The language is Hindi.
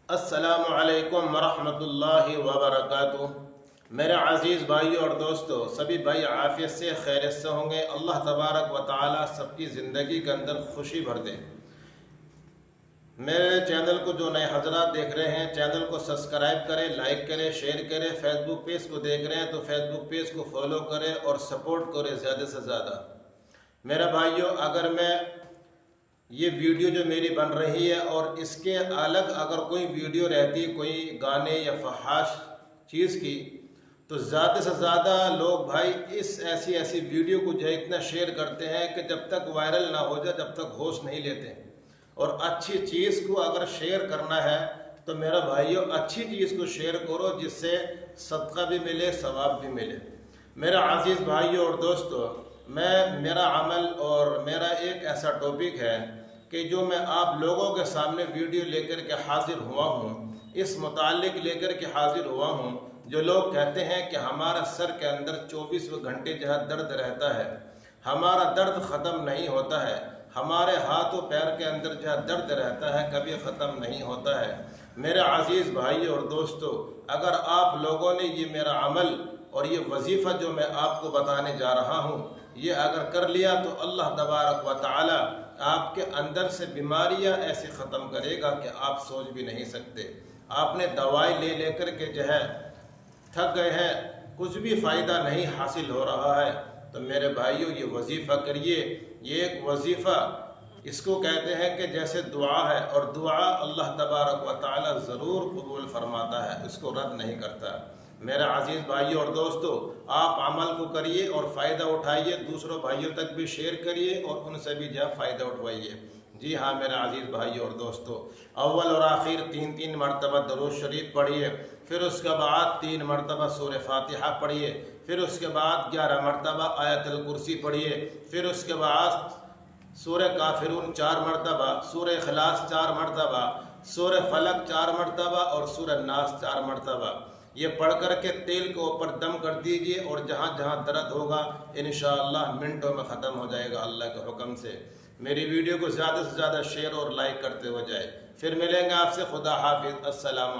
अस्सलामु अलैकुम वरहमतुल्लाहि वबरकातुहू। मेरे अज़ीज़ भाइयों और दोस्तों, सभी भाई आफ़ियत से खैरियत से होंगे। अल्लाह तबारक व तआला सबकी ज़िंदगी के अंदर खुशी भर दे। मेरे चैनल को जो नए हजरात देख रहे हैं, चैनल को सब्सक्राइब करें, लाइक करें, शेयर करें। फेसबुक पेज को देख रहे हैं तो फेसबुक पेज को फॉलो करें और सपोर्ट करें ज़्यादा से ज़्यादा। मेरे भाइयों, अगर मैं ये वीडियो जो मेरी बन रही है और इसके अलग अगर कोई वीडियो रहती, कोई गाने या फहाश चीज़ की, तो ज़्यादा से ज़्यादा लोग भाई इस ऐसी वीडियो को जो है इतना शेयर करते हैं कि जब तक वायरल ना हो जाए तब तक होश नहीं लेते। और अच्छी चीज़ को अगर शेयर करना है तो मेरा भाइयों अच्छी चीज़ को शेयर करो, जिससे सदका भी मिले, सवाब भी मिले। मेरा अजीज़ भाइयों और दोस्तों, मेरा अमल और मेरा एक ऐसा टॉपिक है कि जो मैं आप लोगों के सामने वीडियो लेकर के हाजिर हुआ हूँ, इस मुतालिक लेकर के हाजिर हुआ हूँ। जो लोग कहते हैं कि हमारा सर के अंदर 24 घंटे जो है दर्द रहता है, हमारा दर्द ख़त्म नहीं होता है, हमारे हाथों पैर के अंदर जो है दर्द रहता है, कभी ख़त्म नहीं होता है। मेरे अजीज़ भाइयों और दोस्तों, अगर आप लोगों ने ये मेरा अमल और ये वजीफ़ा जो मैं आपको बताने जा रहा हूँ, ये अगर कर लिया तो अल्लाह तबारक व तआला आपके अंदर से बीमारियां ऐसे ख़त्म करेगा कि आप सोच भी नहीं सकते। आपने दवाई ले लेकर के जो है थक गए हैं, कुछ भी फ़ायदा नहीं हासिल हो रहा है, तो मेरे भाइयों ये वजीफ़ा करिए। ये एक वजीफ़ा इसको कहते हैं कि जैसे दुआ है, और दुआ अल्लाह तबारक व तआला ज़रूर कबूल फरमाता है, इसको रद्द नहीं करता। मेरे अजीज़ भाइयों और दोस्तों, आप अमल को करिए और फ़ायदा उठाइए, दूसरों भाइयों तक भी शेयर करिए और उनसे भी जो फ़ायदा उठवाइए। जी हाँ मेरे अजीज़ भाइयों और दोस्तों, अव्वल और आखिर 3-3 मरतबा दरूद शरीफ पढ़िए, फिर उसके बाद 3 मरतबा सूरह फातिहा पढ़िए, फिर उसके बाद 11 मरतबा आयतुल कुर्सी पढ़िए, फिर उसके बाद सूरह काफिरून 4 मरतबा, सूरह इखलास 4 मरतबा, सूरह फलक 4 मरतबा और सूरह नास 4 मरतबा। ये पढ़ कर के तेल के ऊपर दम कर दीजिए और जहाँ जहाँ दर्द होगा इंशाअल्लाह मिनटों में ख़त्म हो जाएगा अल्लाह के हुक्म से। मेरी वीडियो को ज़्यादा से ज़्यादा शेयर और लाइक करते हो जाए। फिर मिलेंगे आपसे। खुदा हाफिज़। अस्सलाम।